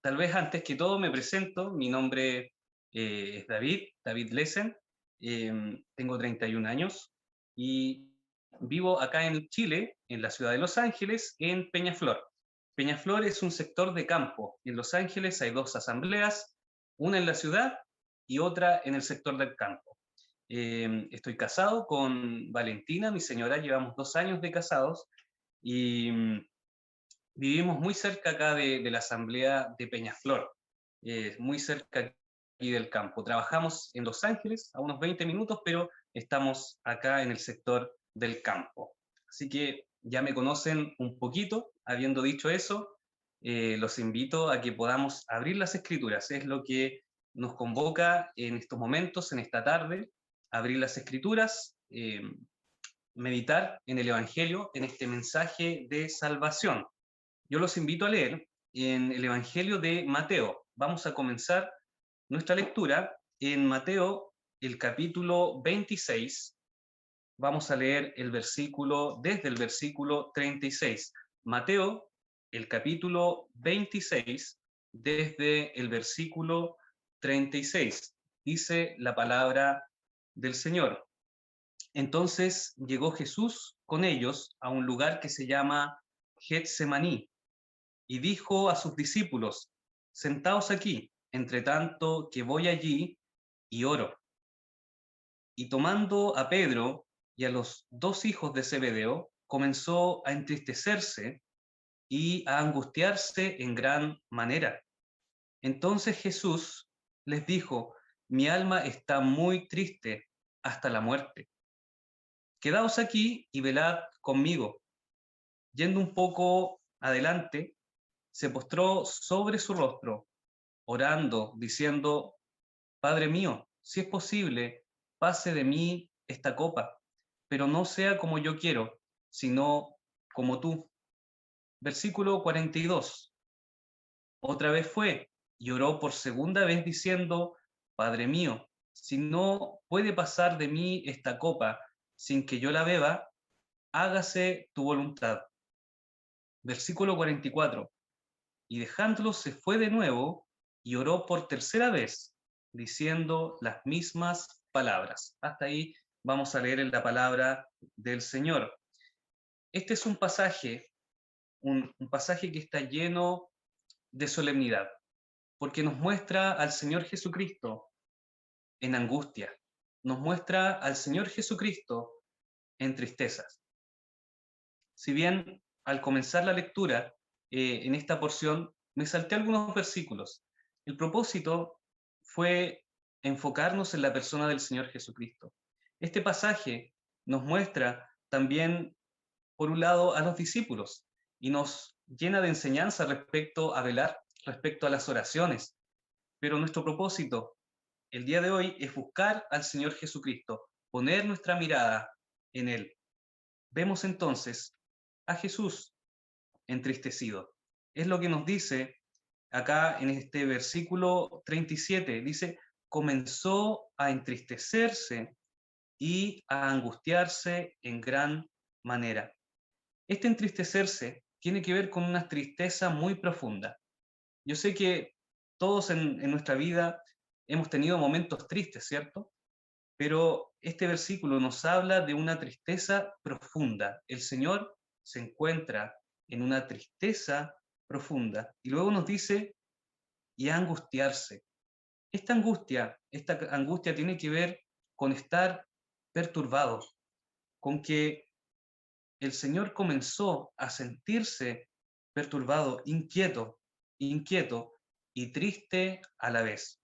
Tal vez antes que todo me presento, mi nombre es David Lesen, tengo 31 años y vivo acá en Chile, en la ciudad de Los Ángeles, en Peñaflor. Peñaflor es un sector de campo. En Los Ángeles hay dos asambleas, una en la ciudad y otra en el sector del campo. Estoy casado con Valentina, mi señora, llevamos 2 años de casados y vivimos muy cerca acá de la asamblea de Peñaflor, muy cerca aquí del campo. Trabajamos en Los Ángeles a unos 20 minutos, pero estamos acá en el sector del campo. Así que ya me conocen un poquito. Habiendo dicho eso, los invito a que podamos abrir las escrituras. Es lo que nos convoca en estos momentos, en esta tarde, abrir las escrituras, meditar en el Evangelio, en este mensaje de salvación. Yo los invito a leer en el Evangelio de Mateo. Vamos a comenzar nuestra lectura en Mateo, el capítulo 26. Vamos a leer desde el versículo 36. Mateo, el capítulo 26, desde el versículo 36. Dice la palabra del Señor. Entonces llegó Jesús con ellos a un lugar que se llama Getsemaní y dijo a sus discípulos: sentaos aquí, entre tanto que voy allí y oro. Y tomando a Pedro y a los dos hijos de Zebedeo, comenzó a entristecerse y a angustiarse en gran manera. Entonces Jesús les dijo: mi alma está muy triste hasta la muerte. Quedaos aquí y velad conmigo. Yendo un poco adelante, se postró sobre su rostro, orando, diciendo: Padre mío, si es posible, pase de mí esta copa, pero no sea como yo quiero, sino como tú. Versículo 42. Otra vez fue y oró por segunda vez diciendo: Padre mío, si no puede pasar de mí esta copa sin que yo la beba, hágase tu voluntad. Versículo 44. Y dejándolo se fue de nuevo y oró por tercera vez, diciendo las mismas palabras. Hasta ahí vamos a leer en la palabra del Señor. Este es un pasaje que está lleno de solemnidad, porque nos muestra al Señor Jesucristo en angustia, nos muestra al Señor Jesucristo en tristezas. Si bien al comenzar la lectura en esta porción me salté algunos versículos, el propósito fue enfocarnos en la persona del Señor Jesucristo. Este pasaje nos muestra también, por un lado, a los discípulos y nos llena de enseñanza respecto a velar, respecto a las oraciones. Pero nuestro propósito el día de hoy es buscar al Señor Jesucristo, poner nuestra mirada en Él. Vemos entonces a Jesús entristecido. Es lo que nos dice acá en este versículo 37. Dice: comenzó a entristecerse y a angustiarse en gran manera. Este entristecerse tiene que ver con una tristeza muy profunda. Yo sé que todos en nuestra vida hemos tenido momentos tristes, ¿cierto? Pero este versículo nos habla de una tristeza profunda. El Señor se encuentra en una tristeza profunda y luego nos dice: y a angustiarse. Esta angustia tiene que ver con estar perturbado, con que el Señor comenzó a sentirse perturbado, inquieto y triste a la vez.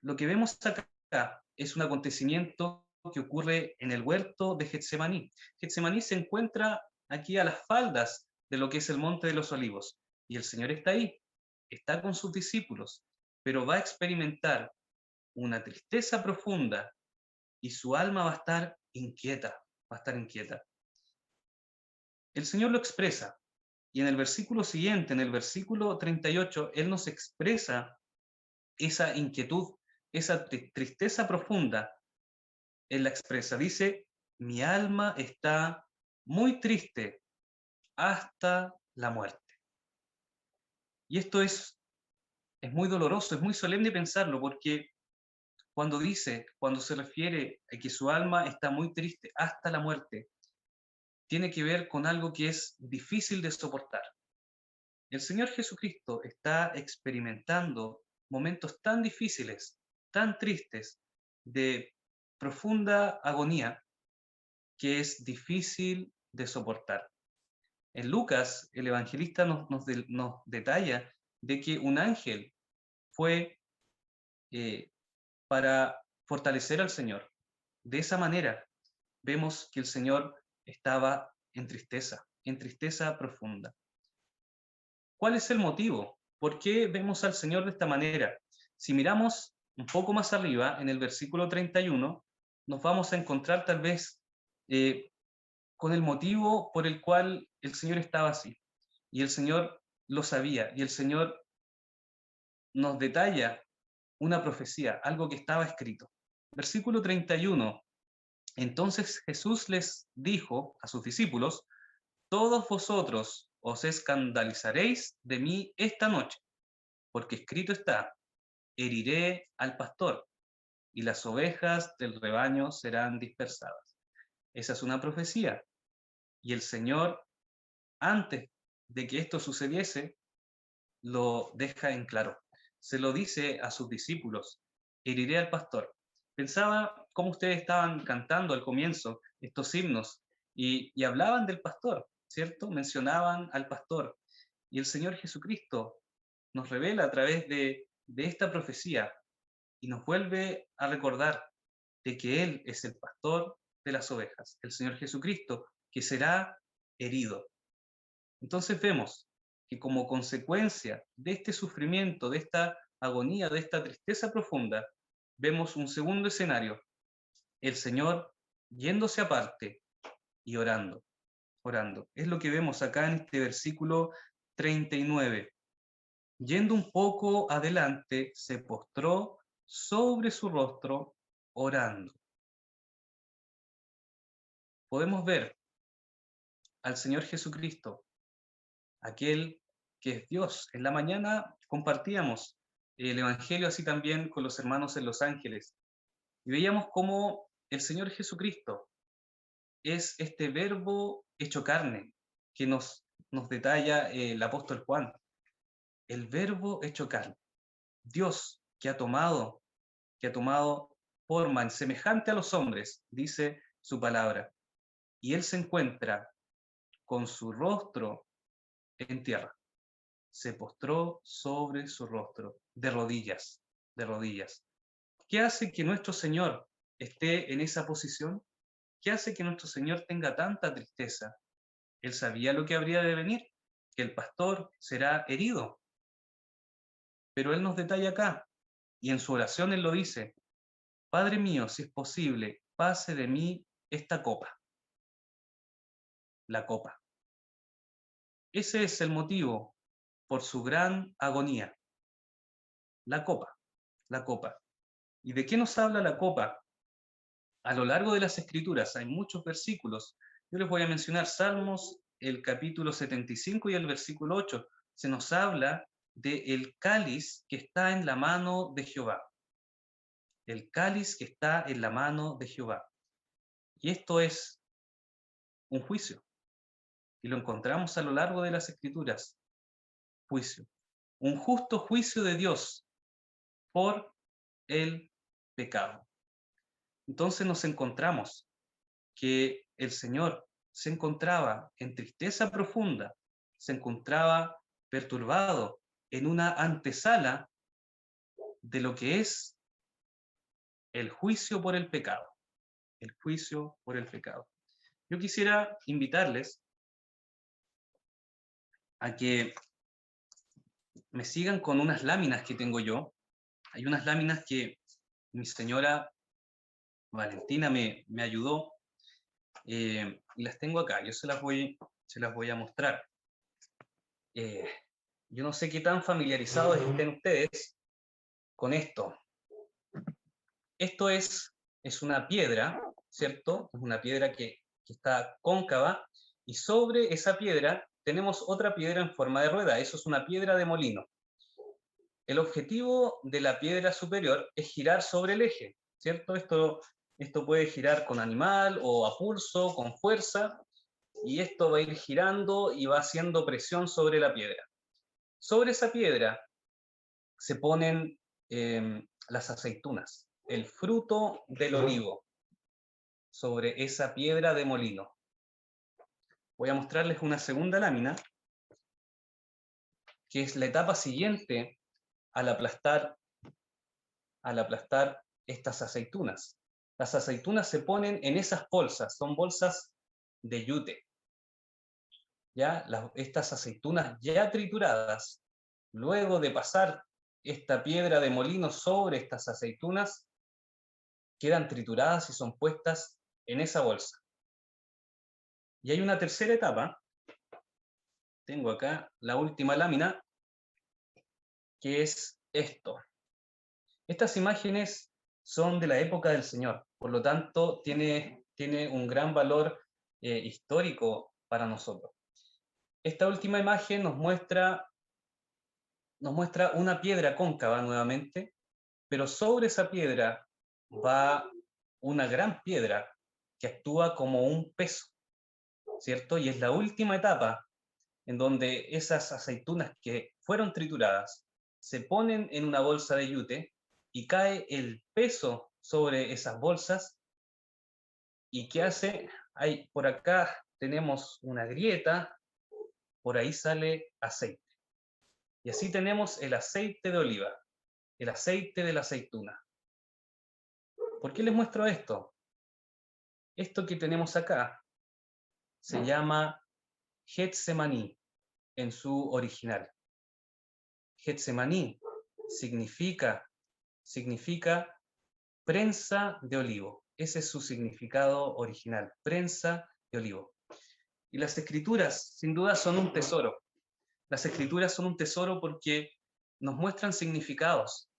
Lo que vemos acá es un acontecimiento que ocurre en el huerto de Getsemaní. Getsemaní se encuentra aquí a las faldas de lo que es el Monte de los Olivos, y el Señor está ahí, está con sus discípulos, pero va a experimentar una tristeza profunda y su alma va a estar inquieta. El Señor lo expresa, y en el versículo siguiente, en el versículo 38, Él nos expresa esa inquietud, esa tristeza profunda. Él la expresa, dice: mi alma está muy triste hasta la muerte. Y esto es muy doloroso, es muy solemne pensarlo, porque cuando se refiere a que su alma está muy triste hasta la muerte, tiene que ver con algo que es difícil de soportar. El Señor Jesucristo está experimentando momentos tan difíciles, tan tristes, de profunda agonía, que es difícil de soportar. En Lucas, el evangelista nos detalla de que un ángel fue para fortalecer al Señor. De esa manera, vemos que el Señor estaba en tristeza profunda. ¿Cuál es el motivo? ¿Por qué vemos al Señor de esta manera? Si miramos un poco más arriba, en el versículo 31, nos vamos a encontrar tal vez eh, con el motivo por el cual el Señor estaba así. Y el Señor lo sabía, y el Señor nos detalla una profecía, algo que estaba escrito. Versículo 31. Entonces Jesús les dijo a sus discípulos: todos vosotros os escandalizaréis de mí esta noche, porque escrito está: heriré al pastor, y las ovejas del rebaño serán dispersadas. Esa es una profecía. Y el Señor, antes de que esto sucediese, lo deja en claro. Se lo dice a sus discípulos: heriré al pastor. Pensaba cómo ustedes estaban cantando al comienzo estos himnos y hablaban del pastor, ¿cierto? Mencionaban al pastor. Y el Señor Jesucristo nos revela a través de esta profecía y nos vuelve a recordar de que Él es el pastor de las ovejas, el Señor Jesucristo, que será herido. Entonces vemos que como consecuencia de este sufrimiento, de esta agonía, de esta tristeza profunda, vemos un segundo escenario: el Señor yéndose aparte y orando, orando. Es lo que vemos acá en este versículo 39. Yendo un poco adelante, se postró sobre su rostro orando. Podemos ver al Señor Jesucristo, aquel que es Dios. En la mañana compartíamos el Evangelio así también con los hermanos en Los Ángeles y veíamos cómo el Señor Jesucristo es este verbo hecho carne que nos detalla el apóstol Juan. El verbo hecho carne. Dios que ha tomado forma en semejante a los hombres, dice su palabra, y Él se encuentra con su rostro en tierra. Se postró sobre su rostro, de rodillas. ¿Qué hace que nuestro Señor esté en esa posición? ¿Qué hace que nuestro Señor tenga tanta tristeza? Él sabía lo que habría de venir, que el pastor será herido, pero Él nos detalla acá, y en su oración Él lo dice: Padre mío, si es posible, pase de mí esta copa, la copa. Ese es el motivo por su gran agonía, la copa, la copa. ¿Y de qué nos habla la copa? A lo largo de las Escrituras hay muchos versículos. Yo les voy a mencionar Salmos, el capítulo 75 y el versículo 8. Se nos habla del cáliz que está en la mano de Jehová. El cáliz que está en la mano de Jehová. Y esto es un juicio. Y lo encontramos a lo largo de las Escrituras. Juicio. Un justo juicio de Dios por el pecado. Entonces nos encontramos que el Señor se encontraba en tristeza profunda, se encontraba perturbado en una antesala de lo que es el juicio por el pecado, el juicio por el pecado. Yo quisiera invitarles a que me sigan con unas láminas que tengo yo. Hay unas láminas que mi señora Valentina me ayudó y las tengo acá. Yo se las voy a mostrar. Eh, yo no sé qué tan familiarizados estén ustedes con esto. Esto es una piedra, ¿cierto? Es una piedra que está cóncava y sobre esa piedra tenemos otra piedra en forma de rueda. Eso es una piedra de molino. El objetivo de la piedra superior es girar sobre el eje, ¿cierto? Esto puede girar con animal o a pulso, con fuerza, y esto va a ir girando y va haciendo presión sobre la piedra. Sobre esa piedra se ponen las aceitunas, el fruto del olivo, sobre esa piedra de molino. Voy a mostrarles una segunda lámina, que es la etapa siguiente al aplastar estas aceitunas. Las aceitunas se ponen en esas bolsas, son bolsas de yute. ¿Ya? Estas aceitunas ya trituradas, luego de pasar esta piedra de molino sobre estas aceitunas, quedan trituradas y son puestas en esa bolsa. Y hay una tercera etapa, tengo acá la última lámina, que es esto. Estas imágenes son de la época del Señor, por lo tanto tiene un gran valor histórico para nosotros. Esta última imagen nos muestra una piedra cóncava nuevamente, pero sobre esa piedra va una gran piedra que actúa como un peso, ¿cierto? Y es la última etapa en donde esas aceitunas que fueron trituradas se ponen en una bolsa de yute y cae el peso sobre esas bolsas. ¿Y qué hace? Por acá tenemos una grieta, por ahí sale aceite. Y así tenemos el aceite de oliva, el aceite de la aceituna. ¿Por qué les muestro esto? Esto que tenemos acá se llama Getsemaní en su original. Getsemaní significa prensa de olivo. Ese es su significado original, prensa de olivo. Y las escrituras, sin duda, son un tesoro. Las escrituras son un tesoro porque nos muestran significados,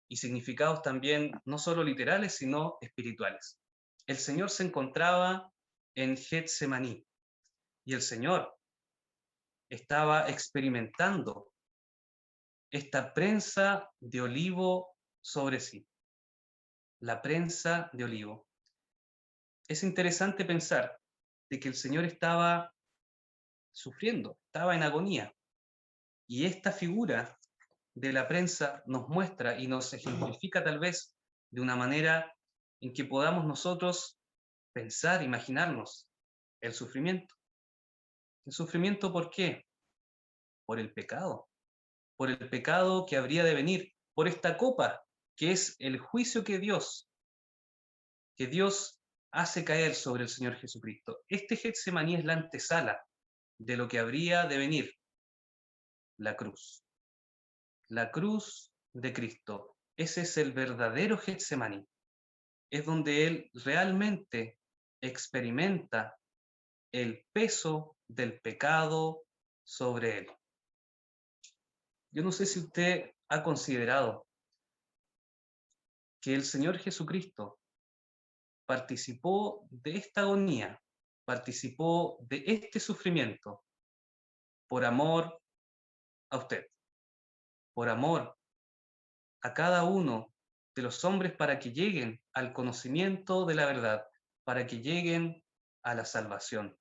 y significados también no solo literales, sino espirituales. El Señor se encontraba en Getsemaní, y el Señor estaba experimentando esta prensa de olivo sobre sí. La prensa de olivo. Es interesante pensar de que el Señor estaba sufriendo, estaba en agonía. Y esta figura de la prensa nos muestra y nos ejemplifica tal vez de una manera en que podamos nosotros pensar, imaginarnos el sufrimiento. ¿El sufrimiento por qué? Por el pecado que habría de venir, por esta copa que es el juicio que Dios hace caer sobre el Señor Jesucristo. Este Getsemaní es la antesala de lo que habría de venir, la cruz. La cruz de Cristo. Ese es el verdadero Getsemaní. Es donde Él realmente experimenta el peso del pecado sobre Él. Yo no sé si usted ha considerado que el Señor Jesucristo participó de esta agonía, participó de este sufrimiento por amor a usted, por amor a cada uno de los hombres para que lleguen al conocimiento de la verdad, para que lleguen a la salvación.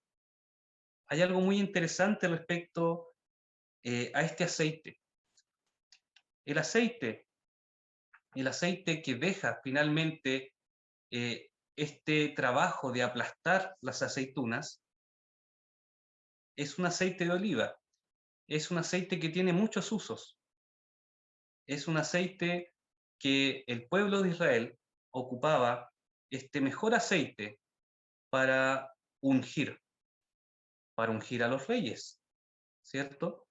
Hay algo muy interesante respecto a este aceite. El aceite, el aceite que deja finalmente este trabajo de aplastar las aceitunas, es un aceite de oliva, es un aceite que tiene muchos usos. Es un aceite que el pueblo de Israel ocupaba, este mejor aceite para ungir, a los reyes, ¿cierto?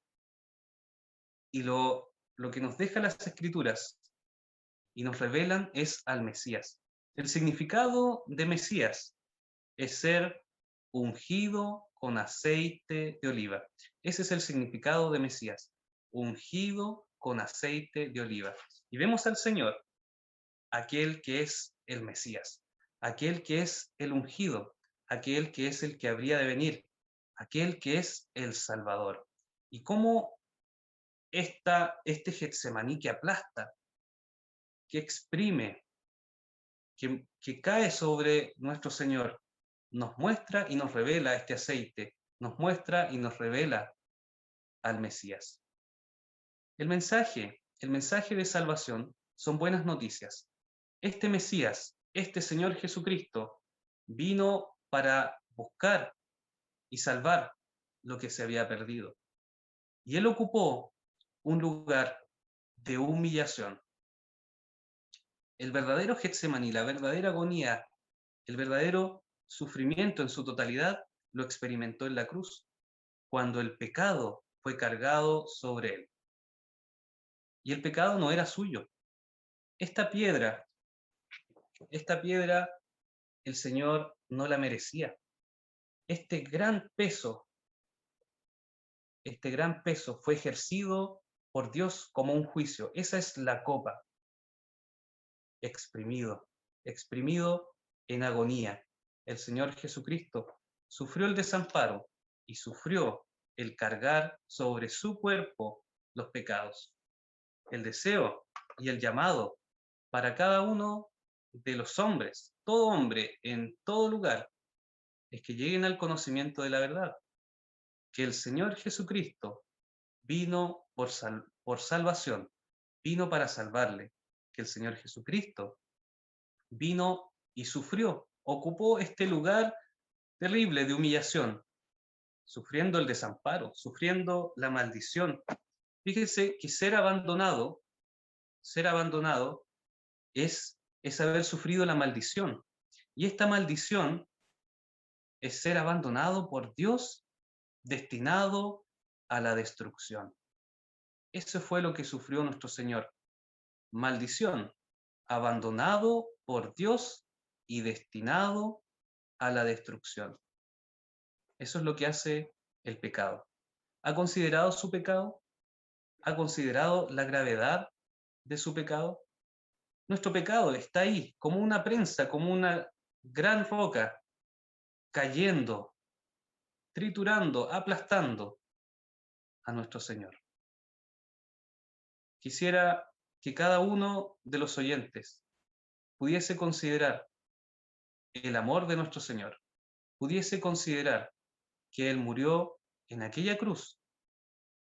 Y lo que nos deja las escrituras y nos revelan es al Mesías. El significado de Mesías es ser ungido con aceite de oliva. Ese es el significado de Mesías, ungido con aceite de oliva. Y vemos al Señor, aquel que es el Mesías, aquel que es el ungido, aquel que es el que habría de venir aquel que es el Salvador. Y cómo este Getsemaní que aplasta, que exprime, que cae sobre nuestro Señor, nos muestra y nos revela este aceite, nos muestra y nos revela al Mesías. El mensaje de salvación son buenas noticias. Este Mesías, este Señor Jesucristo, vino para buscar y salvar lo que se había perdido. Y él ocupó un lugar de humillación. El verdadero Getsemaní, la verdadera agonía, el verdadero sufrimiento en su totalidad, lo experimentó en la cruz, cuando el pecado fue cargado sobre él. Y el pecado no era suyo. Esta piedra, el Señor no la merecía. Este gran peso fue ejercido por Dios como un juicio. Esa es la copa, exprimido en agonía. El Señor Jesucristo sufrió el desamparo y sufrió el cargar sobre su cuerpo los pecados. El deseo y el llamado para cada uno de los hombres, todo hombre en todo lugar, es que lleguen al conocimiento de la verdad, que el Señor Jesucristo vino por salvación, vino para salvarle, que el Señor Jesucristo vino y sufrió, ocupó este lugar terrible de humillación, sufriendo el desamparo, sufriendo la maldición. Fíjese que ser abandonado es haber sufrido la maldición. Y esta maldición es ser abandonado por Dios, destinado a la destrucción. Eso fue lo que sufrió nuestro Señor. Maldición, abandonado por Dios y destinado a la destrucción. Eso es lo que hace el pecado. ¿Ha considerado su pecado? ¿Ha considerado la gravedad de su pecado? Nuestro pecado está ahí, como una prensa, como una gran roca, cayendo, triturando, aplastando a nuestro Señor. Quisiera que cada uno de los oyentes pudiese considerar el amor de nuestro Señor, pudiese considerar que Él murió en aquella cruz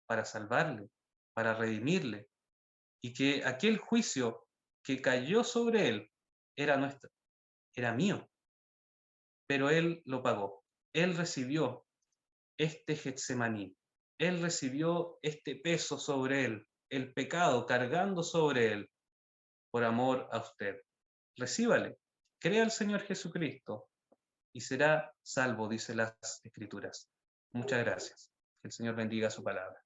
para salvarle, para redimirle, y que aquel juicio que cayó sobre Él era nuestro, era mío, pero Él lo pagó. Él recibió este Getsemaní, Él recibió este peso sobre Él, el pecado cargando sobre Él, por amor a usted. Recíbale, crea al Señor Jesucristo y será salvo, dice las Escrituras. Muchas gracias. Que el Señor bendiga su palabra.